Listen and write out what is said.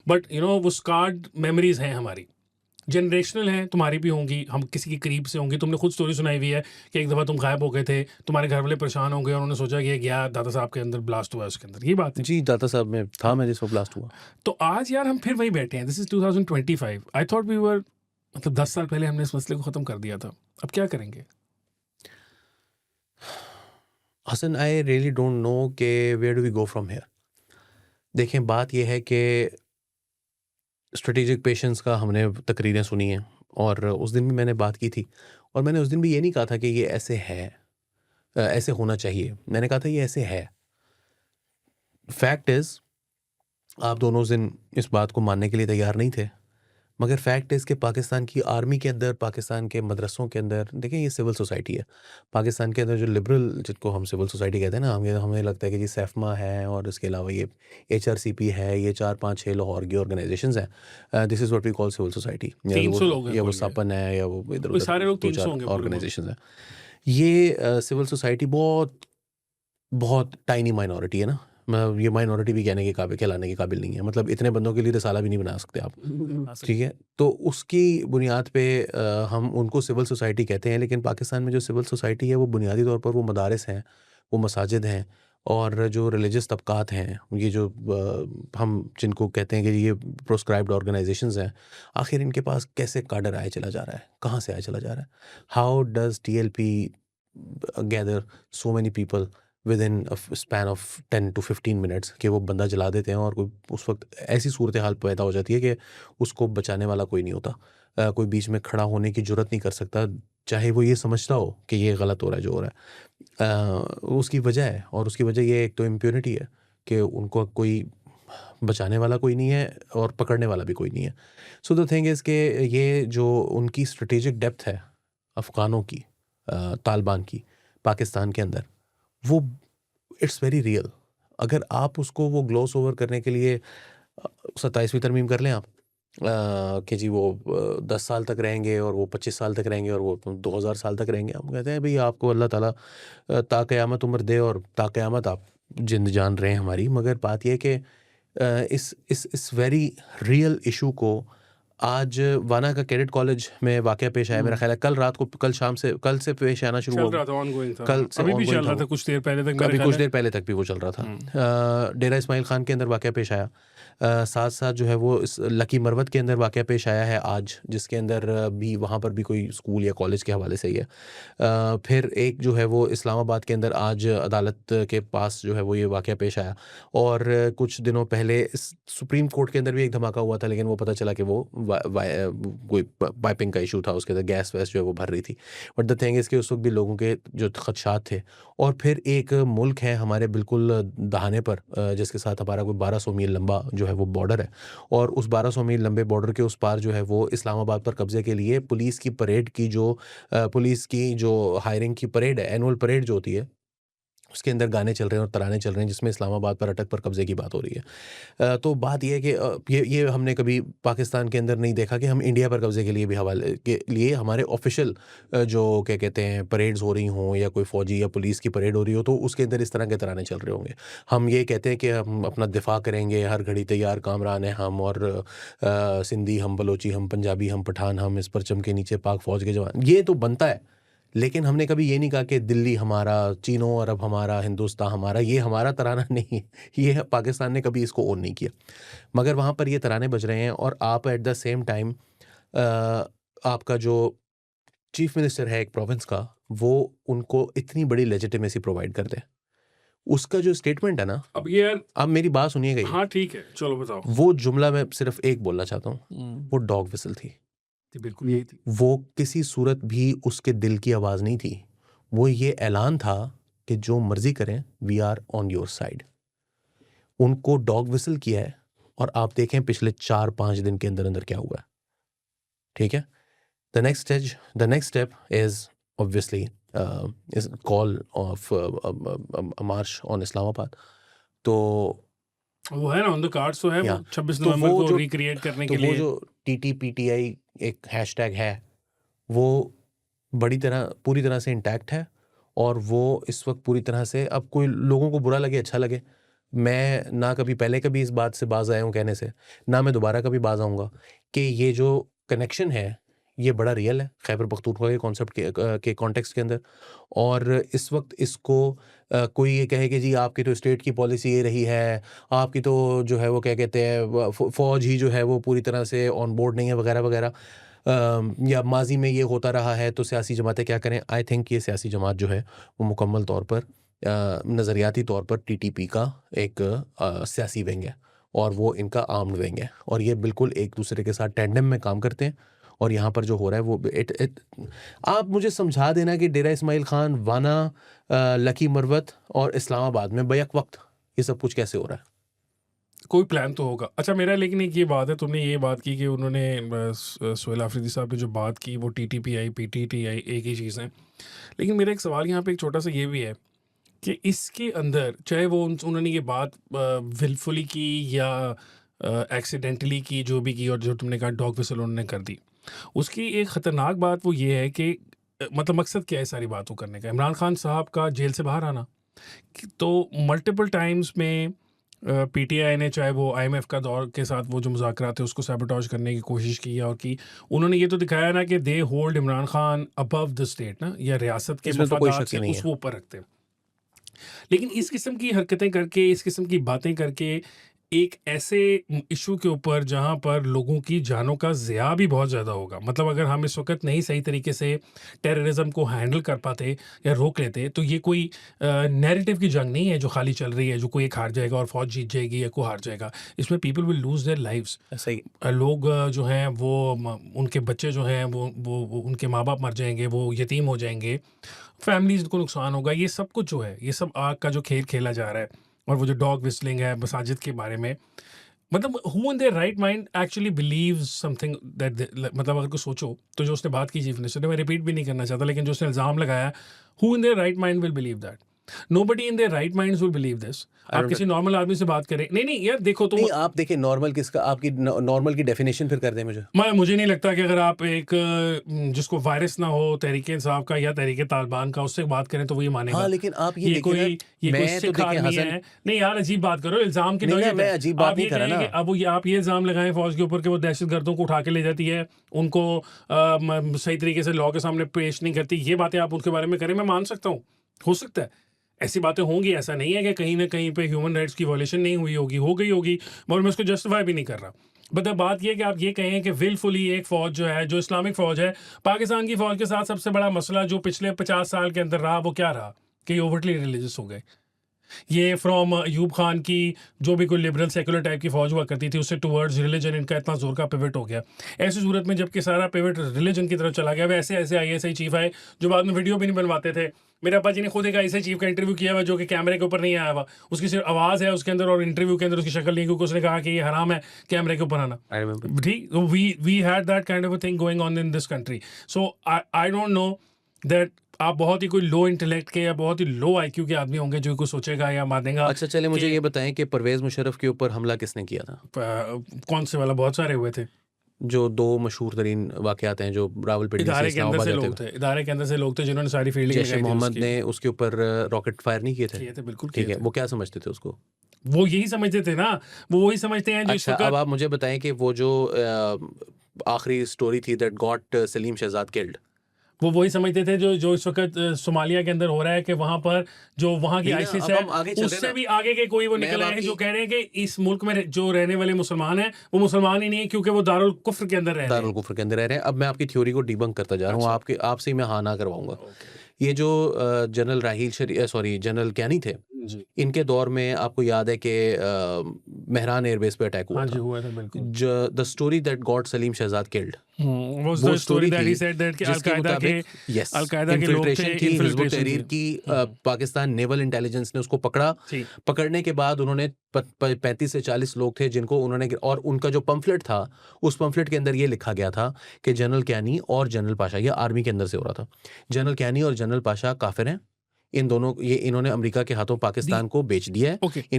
But वो scarred memories हैं हमारी, जनरेशनल हैं, तुम्हारी भी होंगी, हम किसी के करीब से होंगी। तुमने खुद स्टोरी सुनाई हुई है कि एक दफ़ा तुम गायब हो गए थे, तुम्हारे घर वाले परेशान हो गए, उन्होंने सोचा कि ये गया दादा साहब के अंदर ब्लास्ट हुआ, उसके अंदर, ये बात है। जी, दाता साहब में था मैं जिस वक्त ब्लास्ट हुआ। तो आज यार हम फिर वही बैठे हैं, this is 2025। I thought we were, मतलब 10 साल पहले हमने इस मसले को ख़त्म कर दिया था, अब क्या करेंगे? Hasan, I really don't know कि where do we go from here. देखें, बात यह है कि स्ट्रेटेजिक पेशेंस का हमने तकरीरें सुनी हैं, और उस दिन भी मैंने बात की थी, और मैंने उस दिन भी ये नहीं कहा था कि ये ऐसे है, ऐसे होना चाहिए। मैंने कहा था ये ऐसे है। फैक्ट इज़, आप दोनों उस दिन इस बात को मानने के लिए तैयार नहीं थे, मगर फैक्ट इज़ कि पाकिस्तान की आर्मी के अंदर, पाकिस्तान के मदरसों के अंदर, देखें ये सिविल सोसाइटी है। पाकिस्तान के अंदर जो लिबरल, जिनको हम सिविल सोसाइटी कहते हैं ना, हमें लगता है कि जी सैफमा है और इसके अलावा ये HRCP है, ये 4-5-6 लाहौर की ऑर्गेनाइजेशंस हैं। This is what we call civil society. 300 लोग हैं या वो कुल ये। सपन है, या वो इधर कोई सारे उधर लोग 300 2-4 होंगे पूरे मुल्क। ऑर्गेनाइजेशंस हैं। ये सिविल सोसाइटी बहुत बहुत टाइनी माइनॉरिटी है ना। ये माइनॉरिटी भी कहने के काबिल, कहलाने के काबिल नहीं है। मतलब इतने बंदों के लिए रिसाला भी नहीं बना सकते आप, ठीक है। तो उसकी बुनियाद पे हम उनको सिविल सोसाइटी कहते हैं, लेकिन पाकिस्तान में जो सिविल सोसाइटी है वो बुनियादी तौर पर वो मदारिस हैं, वो मसाजिद हैं, और जो रिलीजियस तबकात हैं, ये जो हम जिनको कहते हैं कि ये प्रोस्क्राइब्ड ऑर्गेनाइजेशंस हैं, आखिर इनके पास कैसे काडर आए चला जा रहा है, कहाँ से आए चला जा रहा है? How does TLP gather so many people with in span of 10 to 15 minutes, कि वो बंदा जला देते हैं, और कोई उस वक्त ऐसी सूरत हाल पैदा हो जाती है कि उसको बचाने वाला कोई नहीं होता। कोई बीच में खड़ा होने की जुर्रत नहीं कर सकता, चाहे वो ये समझता हो कि ये गलत हो रहा है जो हो रहा है। उसकी वजह है, और उसकी वजह ये एक तो इम्प्यूनिटी है कि उनको कोई बचाने वाला कोई नहीं है और पकड़ने वाला भी कोई नहीं है। सो द थिंग इज़ कि ये जो उनकी स्ट्रेटेजिक डेप्थ है अफ़गानों की, तालिबान की पाकिस्तान के अंदर, वो इट्स वेरी रियल। अगर आप उसको वो ग्लोस ओवर करने के लिए 27वीं तरमीम कर लें आप, कि जी वो 10 साल तक रहेंगे और वो 25 साल तक रहेंगे और वो 2000 साल तक रहेंगे। हम कहते हैं भाई आपको अल्लाह ताला ता क़यामत उम्र दे और ता क़यामत आप जिंद जान रहे हैं हमारी। मगर बात यह है कि इस वेरी रियल इशू को आज वाना का कैडेट कॉलेज में वाक़या पेश आया। मेरा ख्याल है कल रात को, कल से पेश आना शुरू चल हुआ। रहा था, ऑनगोइंग था, कल से अभी भी ongoing चल रहा था था, वो। कुछ देर पहले तक मेरे अभी ख्याल कुछ है। देर पहले तक भी वो चल रहा था। डेरा इस्माइल खान के अंदर वाक़या पेश आया। साथ साथ जो है वो इस लकी मरवत के अंदर वाक़या पेश आया है आज, जिसके अंदर भी, वहाँ पर भी कोई स्कूल या कॉलेज के हवाले से ही है। फिर एक जो है वो इस्लामाबाद के अंदर आज अदालत के पास जो है वो ये वाक़या पेश आया। और कुछ दिनों पहले सुप्रीम कोर्ट के अंदर भी एक धमाका हुआ था, लेकिन वो पता चला कि वो कोई पाइपिंग का इशू था, उसके अंदर गैस वैस जो है वो भर रही थी। बट द थिंग इज़ कि उस वक्त भी लोगों के जो खदशात थे। और फिर एक मुल्क है हमारे बिल्कुल दहाने पर, जिसके साथ हमारा कोई 1200 मील लंबा जो है वो बॉर्डर है, और उस 1200 मील लंबे बॉर्डर के उस पार जो है वो इस्लामाबाद पर कब्जे के लिए पुलिस की परेड की पुलिस की जो हायरिंग की परेड है, एनुअल परेड जो होती है, उसके अंदर गाने चल रहे हैं और तराने चल रहे हैं, जिसमें इस्लामाबाद पर अटक पर कब्जे की बात हो रही है। तो बात यह है कि ये हमने कभी पाकिस्तान के अंदर नहीं देखा कि हम इंडिया पर कब्जे के लिए भी हवाले के लिए हमारे ऑफिशियल जो क्या कहते हैं परेड्स हो रही हों, या कोई फ़ौजी या पुलिस की परेड हो रही हो, तो उसके अंदर इस तरह के तराने चल रहे होंगे। हम ये कहते हैं कि हम अपना दिफा करेंगे, हर घड़ी तैयार कामरान हैं हम, और सिंधी हम, बलोची हम, पंजाबी हम, पठान हम, इस परचम के नीचे पाक फ़ौज के जवान, ये तो बनता है। लेकिन हमने कभी ये नहीं कहा कि दिल्ली हमारा, चीनो अरब हमारा, हिंदुस्तान हमारा, ये हमारा तराना नहीं है। ये पाकिस्तान ने कभी इसको ओन नहीं किया, मगर वहाँ पर ये तराने बज रहे हैं। और आप एट द सेम टाइम आपका जो चीफ मिनिस्टर है एक प्रोविंस का, वो उनको इतनी बड़ी लेजिटिमेसी प्रोवाइड कर दे। उसका जो स्टेटमेंट है ना, अब ये यार, आप मेरी बात सुनिएगा। हाँ ठीक है, चलो बताओ। वो जुमला मैं सिर्फ एक बोलना चाहता हूँ, वो डॉग विसल थी। बिल्कुल यही थी। वो किसी सूरत भी उसके दिल की आवाज़ नहीं थी। वो ये ऐलान था कि जो मर्जी करें, we are on your side. उनको डॉग विसल किया है, और आप देखें पिछले 4-5 दिन के अंदर अंदर क्या हुआ है, ठीक है। The next step is obviously is call of march on Islamabad. तो वो है ना, ऑन द कार्ड्स तो है, वो 26 तो नवंबर वो को जो रिक्रिएट करने तो के वो लिए। जो TTPTI एक हैशटैग है, वो पूरी तरह से इंटैक्ट है। और वो इस वक्त पूरी तरह से, अब कोई लोगों को बुरा लगे अच्छा लगे, मैं ना कभी पहले कभी इस बात से बाज आया हूँ कहने से, ना मैं दोबारा कभी बाज आऊँगा कि ये जो कनेक्शन है ये बड़ा रियल है खैबर पख्तूनख्वा के कॉन्सेप्ट के कॉन्टेक्स्ट के अंदर। और इस वक्त इसको कोई ये कहे कि जी आपकी तो स्टेट की पॉलिसी ये रही है, आपकी तो जो है वो क्या कहते हैं फ़ौज ही जो है वो पूरी तरह से ऑन बोर्ड नहीं है वगैरह वगैरह, या माजी में ये होता रहा है तो सियासी जमातें क्या करें। आई थिंक ये सियासी जमात जो है वो मुकम्मल तौर पर नज़रियाती तौर पर टीटीपी का एक सियासी विंग है और वो इनका आर्म्ड विंग है और ये बिल्कुल एक दूसरे के साथ टैंडम में काम करते हैं। और यहाँ पर जो हो रहा है वो आप मुझे समझा देना कि डेरा इस्माइल खान, वाना, लकी मरवत और इस्लामाबाद में बैक वक्त ये सब कुछ कैसे हो रहा है? कोई प्लान तो होगा। अच्छा मेरा लेकिन एक ये बात है, तुमने ये बात की कि उन्होंने सोहेल आफरीदी साहब ने जो बात की वो टीटीपीआई पीटीटीआई एक ही चीज़ है। लेकिन मेरा एक सवाल यहाँ पे एक छोटा सा ये भी है कि इसके अंदर चाहे वो उन्होंने ये बात विलफुली की या एक्सीडेंटली की, जो भी की, और जो तुमने कहा डॉग विसल उन्होंने कर दी, उसकी एक ख़तरनाक बात वो ये है कि मतलब मकसद क्या है सारी बातों करने का? इमरान खान साहब का जेल से बाहर आना। तो मल्टीपल टाइम्स में पीटीआई ने चाहे वो आईएमएफ का दौर के साथ वो जो मुज़ाकरात थे उसको सैबोटाज करने की कोशिश की और की उन्होंने ये तो दिखाया ना कि they hold Imran Khan above the state ना, या रियासत के इसमें तो कोई मफादात शक से ही नहीं है। उसको ऊपर रखते हैं। लेकिन इस किस्म की हरकतें करके, इस किस्म की बातें करके एक ऐसे इशू के ऊपर जहाँ पर लोगों की जानों का ज़िया भी बहुत ज़्यादा होगा, मतलब अगर हम इस वक्त नहीं सही तरीके से टेररिज्म को हैंडल कर पाते या रोक लेते तो ये कोई नैरेटिव की जंग नहीं है जो खाली चल रही है, जो कोई एक हार जाएगा और फौज जीत जाएगी या कोई हार जाएगा। इसमें people will lose their lives. सही। लोग जो हैं वो उनके बच्चे जो हैं वो उनके माँ बाप मर जाएंगे, वो यतीम हो जाएंगे, फैमिलीज को नुकसान होगा। ये सब कुछ जो है, ये सब आग का जो खेल खेला जा रहा है। और वो जो डॉग विस्लिंग है मसाजिद के बारे में, मतलब who in their right mind actually believes something that, मतलब अगर कुछ सोचो तो जो उसने बात की चीफ मिनिस्टर ने, मैं रिपीट भी नहीं करना चाहता, लेकिन जो उसने इल्ज़ाम लगाया, who in their right mind will believe that? Nobody in their right minds will believe this. आप किसी नॉर्मल आदमी से बात करें, नहीं यार देखो तुम, नहीं आप देखिए नॉर्मल किसका, आपकी नॉर्मल की डेफिनेशन फिर कर दें मुझे। मुझे नहीं लगता कि अगर आप एक जिसको वायरस ना हो तहरीक इंसाफ का या तहरीक तालिबान का, उससे बात करें तो वो ये मानेगा। हाँ लेकिन आप ये ये कोई मैं तो सिख देखें आदमी हसन, है। नहीं यार अजीब बात करो, इल्जाम की नहीं ना नौयत मैं है। अजीब बात आप नहीं ये कर रहा कहें ना। कि अब वो आप ये इल्जाम लगाएं फौज के ऊपर कि वो दहशतगर्दों को उठा के ले जाती है, उनको सही तरीके से लॉ के सामने पेश नहीं करती, ये बातें आप उनके बारे में करें, मैं मान सकता हूँ, हो सकता है ऐसी बातें होंगी। ऐसा नहीं है कि कहीं ना कहीं पे ह्यूमन राइट्स की वॉयलेशन नहीं हुई होगी, हो गई होगी, मगर मैं उसको जस्टिफाई भी नहीं कर रहा। बट बात ये है कि आप ये कहें कि विलफुली एक फ़ौज जो है, जो इस्लामिक फ़ौज है, पाकिस्तान की फ़ौज के साथ सबसे बड़ा मसला जो पिछले 50 साल के अंदर रहा, वो क्या रहा कि ये ओवरटली रिलीजियस हो गए। ये फ्रॉम अयूब खान की जो भी कोई लिबरल सेकुलर टाइप की फौज हुआ करती थी, उससे टुवर्ड्स रिलीजन इनका इतना जोर का पिवट हो गया। ऐसी सूरत में जबकि सारा पिवट रिलीजन की तरफ चला गया, वैसे ऐसे आईएसआई चीफ आए जो बाद में वीडियो भी नहीं बनवाते थे। मेरे अब्बा जी ने खुद एक आईएसआई चीफ का इंटरव्यू किया हुआ जो कि कैमरे के ऊपर नहीं आया हुआ, उसकी सिर्फ आवाज़ है उसके अंदर और इंटरव्यू के अंदर उसकी शक्ल नहीं, क्योंकि उसने कहा कि ये हराम है कैमरे के ऊपर आना। ठीक, we had that kind of a thing going on in this country. So I don't know that आप बहुत ही कोई लो इंटेलेक्ट के या बहुत ही लो आईक्यू के आदमी होंगे जो कुछ सोचेगा या मानेगा। अच्छा चले मुझे ये बताएं कि परवेज़ मुशर्रफ के ऊपर हमला किसने किया था? कौन से वाला? बहुत सारे हुए थे। जो 2 मशहूर तरीन वाक़यात हैं जो रावलपिंडी से इदारे के अंदर इस्लामाबाद से जाते लोग हुए। थे, इदारे के अंदर से लोग थे जिन्होंने सारी फील्डिंग जैश ए लगाई थी मोहम्मद उसकी। ने उसके ऊपर रॉकेट फायर नहीं किए थे? किए थे, बिल्कुल ठीक किए है, थे। वो क्या समझते थे उसको? वो यही समझते थे ना, वो वही समझते हैं जो इस अच्छा अब वक्त। आप मुझे बताएं कि वो जो आखिरी स्टोरी थी that got Salim Shahzad killed, वो वही समझते थे जो इस वक्त सोमालिया के अंदर हो रहा है कि वहाँ पर जो वहाँ की नहीं ना, आईसिस अब है, हम आगे चल रहे हैं उससे ना। भी आगे के कोई वो मैं निकल अब आए हैं जो आपकी- कह रहे हैं कि इस मुल्क में जो रहने वाले मुसलमान हैं वो मुसलमान ही नहीं है क्योंकि वो दारुल कुफ्र के अंदर रह रहे हैं। दारुल कुफ्र के अंदर रह रहे हैं। अब मैं आपकी थ्योरी को डिबंक करता जा रहा हूँ, आपके आपसे ही मैं हाँ ना करवाऊंगा। ये जो जनरल जनरल कैनी थे, जी इनके दौर में आपको याद है कि मेहरान एयरबेस पे अटैक हुआ हाँ जी, था। हुआ था बिल्कुल। The story that got Salim Shahzad killed, was वो the story स्टोरी that थी he said that कि जिसके अलकायदा के मुताबिक यस अलकायदा के लोग थे, इन्फिल्ट्रेशन थी, हिजबुल infiltration तहरीर थी। की पाकिस्तान नेवल इंटेलिजेंस ने उसको पकड़ा। ठीक। पकड़ने के बाद उन्होंने 35 से 40 लोग थे जिनको उन्होंने, और उनका जो पंफलेट था उस पंफलेट के अंदर ये लिखा गया था कि जनरल कैनी और जनरल पाशा, ये आर्मी के अंदर से हो रहा था, जनरल कैनी और जनरल पाशा काफिर हैं, इन दोनों, ये इन्होंने अमेरिका के हाथों पाकिस्तान को बेच दिया है। Okay. इनको